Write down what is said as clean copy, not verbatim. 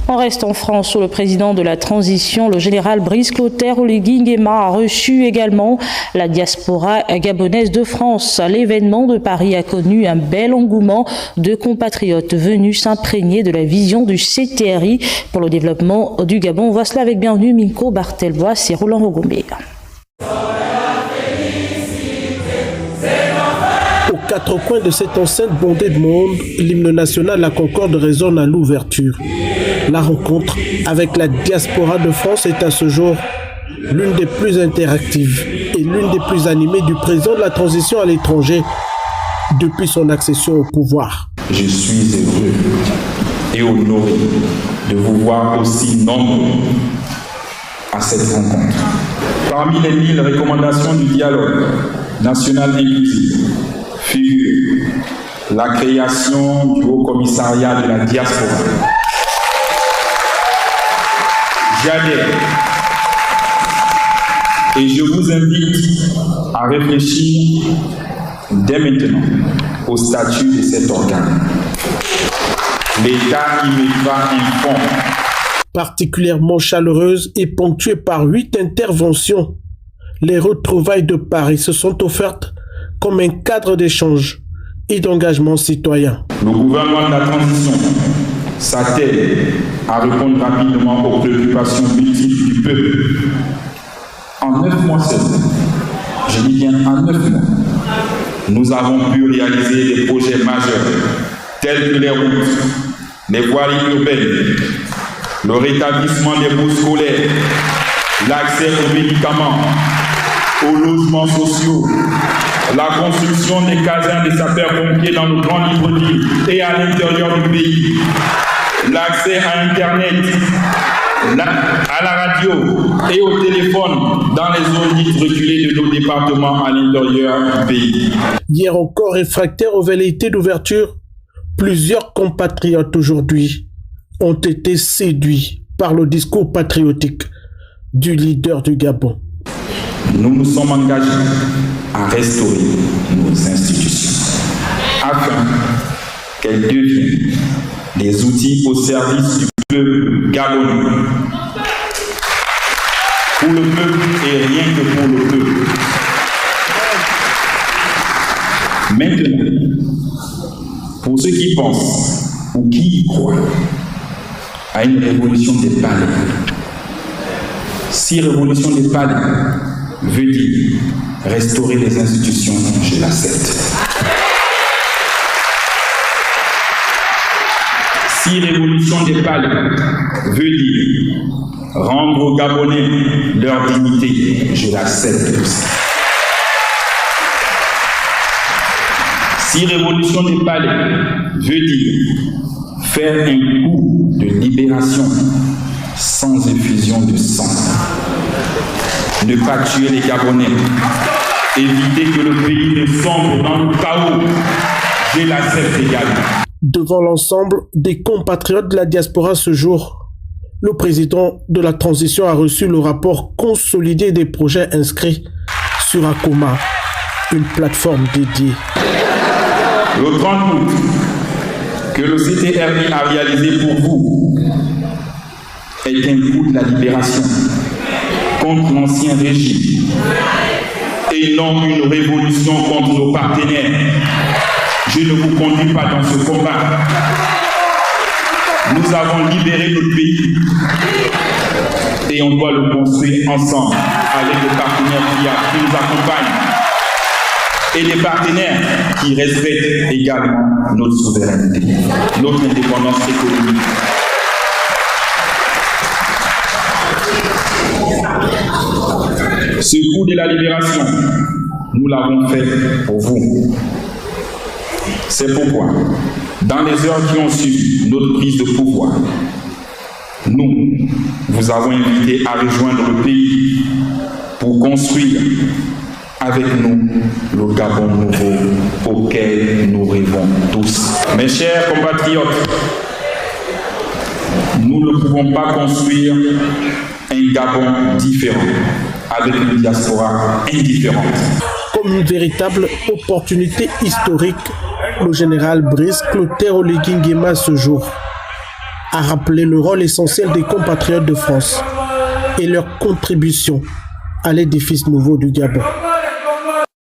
On reste en France où le président de la transition, le général Brice Clotaire Oligui Nguema, a reçu également la diaspora gabonaise de France. L'événement de Paris a connu un bel engouement de compatriotes venus s'imprégner de la vision du CTRI pour le développement du Gabon. On voit cela avec bienvenue Minko Barthelbois et Roland Rogombe. Aux quatre coins de cette enceinte bondée de monde, l'hymne national La Concorde résonne à l'ouverture. La rencontre avec la diaspora de France est à ce jour l'une des plus interactives et l'une des plus animées du président de la transition à l'étranger depuis son accession au pouvoir. Je suis heureux et honoré de vous voir aussi nombreux à cette rencontre. Parmi les 1000 recommandations du dialogue national inclusif figure la création du Haut Commissariat de la diaspora. J'adhère et je vous invite à réfléchir dès maintenant au statut de cet organe. L'État y mettra un fonds particulièrement chaleureuse et ponctuée par 8 interventions. Les retrouvailles de Paris se sont offertes comme un cadre d'échange et d'engagement citoyen. Le gouvernement de la transition s'attelle à répondre rapidement aux préoccupations multiples du peuple. En 9 mois seulement, je dis bien en 9 mois, nous avons pu réaliser des projets majeurs tels que les routes, les voiries urbaines, le rétablissement des bourses scolaires, l'accès aux médicaments, aux logements sociaux, la construction des casernes des sapeurs-pompiers dans nos grandes villes et à l'intérieur du pays, l'accès à Internet, à la radio et au téléphone dans les zones dites reculées de nos départements à l'intérieur du pays. Hier encore réfractaires aux velléités d'ouverture, plusieurs compatriotes aujourd'hui ont été séduits par le discours patriotique du leader du Gabon. Nous nous sommes engagés à restaurer nos institutions afin qu'elles deviennent des outils au service du peuple gabonais. Pour le peuple et rien que pour le peuple. Maintenant, pour ceux qui pensent ou qui y croient à une révolution des palais, si révolution des palais veut dire restaurer les institutions, je l'accepte. Si révolution des palais veut dire rendre aux Gabonais leur dignité, je l'accepte aussi. Si révolution des palais veut dire faire un coup de libération sans effusion de sang, ne pas tuer les Gabonais, éviter que le pays ne sombre dans le chaos, je l'accepte également. Devant l'ensemble des compatriotes de la diaspora ce jour, le président de la transition a reçu le rapport consolidé des projets inscrits sur Akoma, une plateforme dédiée. Le 30 août, que le CTRI a réalisé pour vous est un coup de la libération contre l'ancien régime et non une révolution contre nos partenaires. Je ne vous conduis pas dans ce combat. Nous avons libéré notre pays et on doit le construire ensemble avec des partenaires qui nous accompagnent et des partenaires qui respectent également notre souveraineté, notre indépendance économique. Ce coup de la libération, nous l'avons fait pour vous. C'est pourquoi, dans les heures qui ont suivi notre prise de pouvoir, nous vous avons invité à rejoindre le pays pour construire avec nous le Gabon nouveau auquel nous rêvons tous. Mes chers compatriotes, nous ne pouvons pas construire un Gabon différent avec une diaspora indifférente. Comme une véritable opportunité historique, le général Brice Clotaire Oligui Nguema ce jour a rappelé le rôle essentiel des compatriotes de France et leur contribution à l'édifice nouveau du Gabon.